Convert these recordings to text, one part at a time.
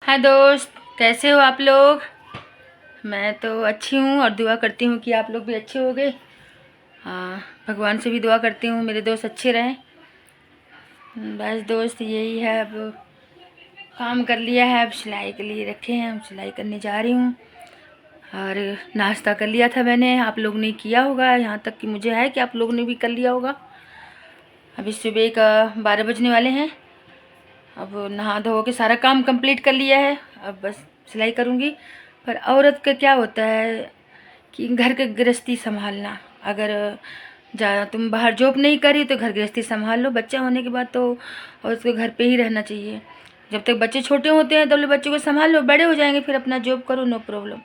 हाय दोस्त, कैसे हो आप लोग। मैं तो अच्छी हूँ और दुआ करती हूँ कि आप लोग भी अच्छे होगे। हाँ, भगवान से भी दुआ करती हूँ मेरे दोस्त अच्छे रहें। बस दोस्त यही है, अब काम कर लिया है, अब सिलाई के लिए रखे हैं, हम सिलाई करने जा रही हूँ। और नाश्ता कर लिया था मैंने, आप लोग ने किया होगा, यहाँ तक कि मुझे है कि आप लोग ने भी कर लिया होगा। अभी सुबह का 12 बजने वाले हैं। अब नहा धो के सारा काम कंप्लीट कर लिया है, अब बस सिलाई करूँगी। पर औरत का क्या होता है कि घर का गृहस्थी संभालना, अगर तुम बाहर जॉब नहीं करी तो घर गृहस्थी संभाल लो। बच्चा होने के बाद तो और उसको घर पे ही रहना चाहिए। जब तक बच्चे छोटे होते हैं तब बच्चों को संभाल लो, बड़े हो जाएंगे फिर अपना जॉब करो, नो प्रॉब्लम।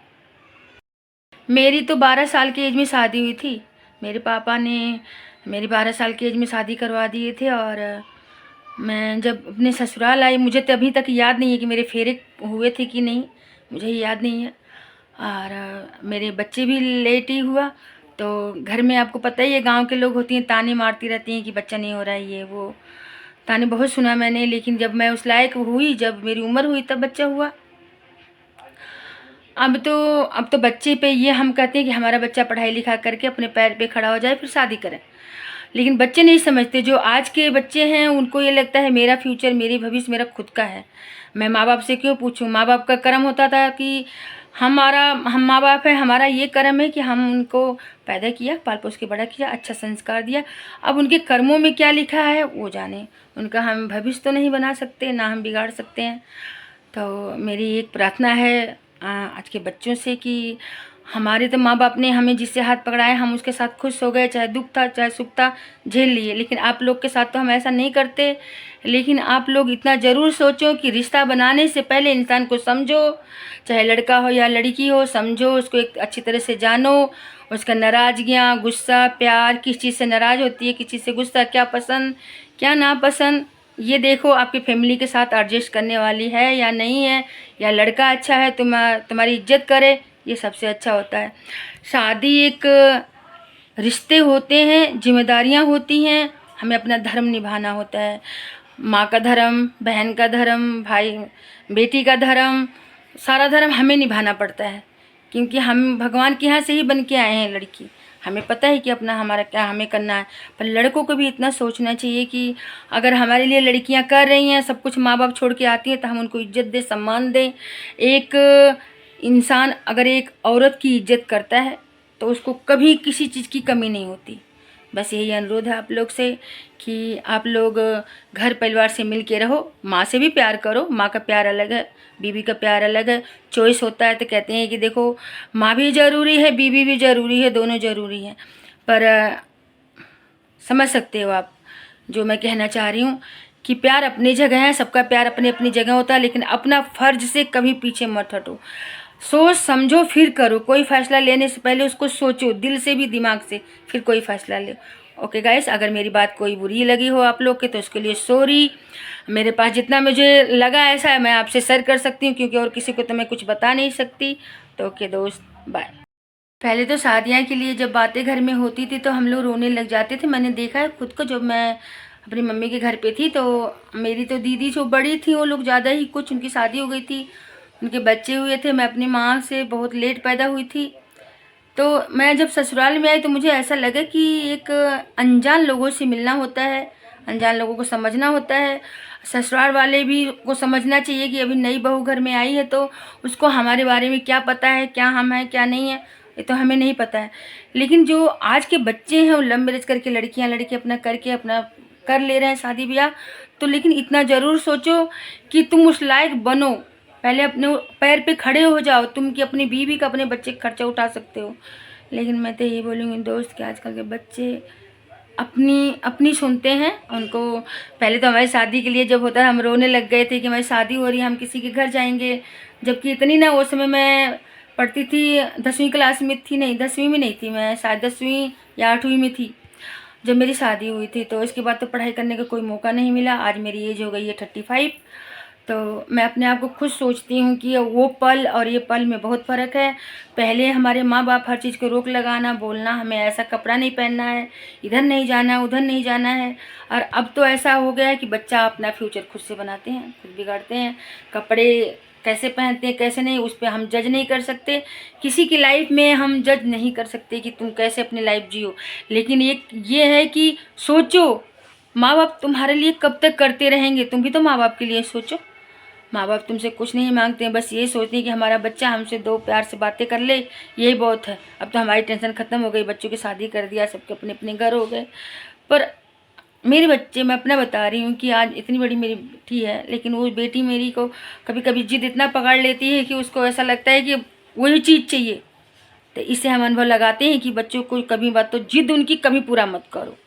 मेरी तो 12 साल की एज में शादी हुई थी। मेरे पापा ने मेरी 12 साल की एज में शादी करवा दिए थे। और मैं जब अपने ससुराल आई, मुझे तो अभी तक याद नहीं है कि मेरे फेरे हुए थे कि नहीं, मुझे याद नहीं है। और मेरे बच्चे भी लेट ही हुआ। तो घर में आपको पता ही है, गांव के लोग होती हैं ताने मारती रहती हैं कि बच्चा नहीं हो रहा है, ये वो ताने बहुत सुना मैंने। लेकिन जब मैं उस लायक हुई, जब मेरी उम्र हुई, तब बच्चा हुआ। अब तो बच्चे पे ये हम कहते हैं कि हमारा बच्चा पढ़ाई लिखा करके अपने पैर पे खड़ा हो जाए फिर शादी करें। लेकिन बच्चे नहीं समझते, जो आज के बच्चे हैं उनको ये लगता है मेरा फ्यूचर, मेरी भविष्य मेरा खुद का है। मैं माँ बाप से क्यों पूछूं। माँ बाप का कर्म होता था कि हम माँ बाप है, हमारा ये कर्म है कि हम उनको पैदा किया, पाल पोस के बड़ा किया, अच्छा संस्कार दिया। अब उनके कर्मों में क्या लिखा है वो जाने, उनका हम भविष्य तो नहीं बना सकते, ना हम बिगाड़ सकते हैं। तो मेरी एक प्रार्थना है आज के बच्चों से कि हमारे तो माँ बाप ने हमें जिससे हाथ पकड़ाए हम उसके साथ खुश हो गए, चाहे दुख था चाहे सुख था झेल लिए। लेकिन आप लोग के साथ तो हम ऐसा नहीं करते। लेकिन आप लोग इतना ज़रूर सोचो कि रिश्ता बनाने से पहले इंसान को समझो, चाहे लड़का हो या लड़की हो, समझो उसको एक अच्छी तरह से जानो, उसका नाराज़गियाँ, गुस्सा, प्यार, किस चीज़ से नाराज़ होती है, किस चीज़ से गुस्सा, क्या पसंद क्या नापसंद, ये देखो आपकी फैमिली के साथ एडजस्ट करने वाली है या नहीं है, या लड़का अच्छा है तुम्हारी इज्जत करे, ये सबसे अच्छा होता है। शादी एक रिश्ते होते हैं, जिम्मेदारियां होती हैं, हमें अपना धर्म निभाना होता है। माँ का धर्म, बहन का धर्म, भाई बेटी का धर्म, सारा धर्म हमें निभाना पड़ता है। क्योंकि हम भगवान के यहाँ से ही बन के आए हैं लड़की, हमें पता है कि अपना हमारा क्या हमें करना है। पर लड़कों को भी इतना सोचना चाहिए कि अगर हमारे लिए लड़कियां कर रही हैं सब कुछ, माँ बाप छोड़ के आती हैं, तो हम उनको इज्जत दें, सम्मान दें। एक इंसान अगर एक औरत की इज्जत करता है तो उसको कभी किसी चीज़ की कमी नहीं होती। बस यही अनुरोध है आप लोग से कि आप लोग घर परिवार से मिल के रहो, माँ से भी प्यार करो, माँ का प्यार अलग है, बीवी का प्यार अलग है। चॉइस होता है तो कहते हैं कि देखो माँ भी ज़रूरी है, बीवी भी ज़रूरी है, दोनों ज़रूरी हैं। पर समझ सकते हो आप जो मैं कहना चाह रही हूँ कि प्यार अपनी जगह है, सबका प्यार अपनी अपनी जगह होता है। लेकिन अपना फ़र्ज से कभी पीछे मत हटो, सोच समझो फिर करो। कोई फैसला लेने से पहले उसको सोचो, दिल से भी दिमाग से, फिर कोई फैसला ले। ओके गाइस, अगर मेरी बात कोई बुरी लगी हो आप लोग के तो उसके लिए सॉरी। मेरे पास जितना मुझे लगा ऐसा है मैं आपसे शेयर कर सकती हूँ, क्योंकि और किसी को तो मैं कुछ बता नहीं सकती। तो ओके दोस्त, बाय। पहले तो शादियाँ के लिए जब बातें घर में होती थी तो हम लोग रोने लग जाते थे। मैंने देखा है खुद को, जब मैं अपनी मम्मी के घर पे थी तो मेरी तो दीदी जो बड़ी थी वो लोग ज़्यादा ही कुछ, उनकी शादी हो गई थी, उनके बच्चे हुए थे। मैं अपनी माँ से बहुत लेट पैदा हुई थी। तो मैं जब ससुराल में आई तो मुझे ऐसा लगा कि एक अनजान लोगों से मिलना होता है, अनजान लोगों को समझना होता है। ससुराल वाले भी को समझना चाहिए कि अभी नई बहू घर में आई है तो उसको हमारे बारे में क्या पता है, क्या हम हैं क्या नहीं है, ये तो हमें नहीं पता है। लेकिन जो आज के बच्चे हैं वो लव मैरिज करके लड़कियां लड़के अपना करके अपना कर ले रहे हैं शादी ब्याह। तो लेकिन इतना ज़रूर सोचो कि तुम उस लायक बनो, पहले अपने पैर पे खड़े हो जाओ, तुम कि अपनी बीवी का अपने बच्चे का खर्चा उठा सकते हो। लेकिन मैं तो ये बोलूँगी दोस्त कि आजकल के बच्चे अपनी अपनी सुनते हैं। उनको पहले तो हमारी शादी के लिए जब होता है हम रोने लग गए थे कि हमारी शादी हो रही है, हम किसी के घर जाएंगे। जबकि इतनी ना, उस समय मैं पढ़ती थी 10वीं क्लास में थी, नहीं 10वीं में नहीं थी मैं, शायद 10वीं या 8वीं में थी जब मेरी शादी हुई थी। तो इसके बाद तो पढ़ाई करने का कोई मौका नहीं मिला। आज मेरी एज हो गई है 35। तो मैं अपने आप को खुद सोचती हूँ कि वो पल और ये पल में बहुत फ़र्क है। पहले हमारे माँ बाप हर चीज़ को रोक लगाना, बोलना हमें ऐसा कपड़ा नहीं पहनना है, इधर नहीं जाना, उधर नहीं जाना है। और अब तो ऐसा हो गया है कि बच्चा अपना फ्यूचर खुद से बनाते हैं, खुद बिगाड़ते हैं। कपड़े कैसे पहनते हैं कैसे नहीं, उस पर हम जज नहीं कर सकते। किसी की लाइफ में हम जज नहीं कर सकते कि तुम कैसे अपनी लाइफ जियो। लेकिन एक ये है कि सोचो, माँ बाप तुम्हारे लिए कब तक करते रहेंगे, तुम भी तो माँ बाप के लिए सोचो। माँ बाप तुमसे कुछ नहीं मांगते हैं, बस ये सोचते हैं कि हमारा बच्चा हमसे दो प्यार से बातें कर ले, यही बहुत है। अब तो हमारी टेंशन ख़त्म हो गई, बच्चों की शादी कर दिया, सबके अपने अपने घर हो गए। पर मेरे बच्चे, मैं अपना बता रही हूँ कि आज इतनी बड़ी मेरी बेटी है, लेकिन वो बेटी मेरी को कभी कभी जिद इतना पकड़ लेती है कि उसको ऐसा लगता है कि वही चीज़ चाहिए। तो इससे हम अनुभव लगाते हैं कि बच्चों को कभी बात तो जिद उनकी कभी पूरा मत करो,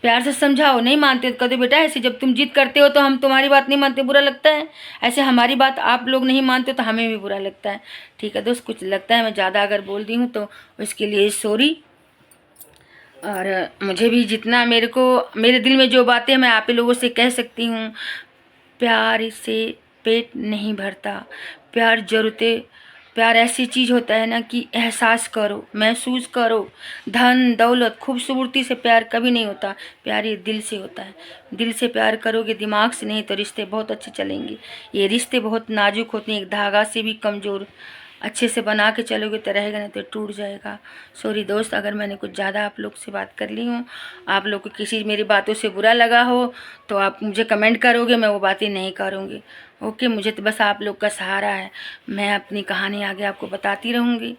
प्यार से समझाओ। नहीं मानते तो कहते बेटा ऐसे जब तुम जिद करते हो तो हम तुम्हारी बात नहीं मानते, बुरा लगता है। ऐसे हमारी बात आप लोग नहीं मानते तो हमें भी बुरा लगता है। ठीक है दोस्त, कुछ लगता है मैं ज़्यादा अगर बोल दी हूँ तो उसके लिए सॉरी। और मुझे भी जितना मेरे को, मेरे दिल में जो बातें मैं आप ही लोगों से कह सकती हूँ, प्यार से पेट नहीं भरता। प्यार ज़रूरतें, प्यार ऐसी चीज़ होता है ना कि एहसास करो, महसूस करो। धन दौलत खूबसूरती से प्यार कभी नहीं होता, प्यार ये दिल से होता है। दिल से प्यार करोगे, दिमाग से नहीं, तो रिश्ते बहुत अच्छे चलेंगे। ये रिश्ते बहुत नाजुक होते हैं, एक धागा से भी कमज़ोर। अच्छे से बना के चलोगे तो रहेगा, नहीं तो टूट जाएगा। सॉरी दोस्त, अगर मैंने कुछ ज़्यादा आप लोग से बात कर ली हूँ, आप लोग को किसी मेरी बातों से बुरा लगा हो तो आप मुझे कमेंट करोगे, मैं वो बातें नहीं करूँगी। ओके, मुझे तो बस आप लोग का सहारा है, मैं अपनी कहानी आगे आपको बताती रहूँगी।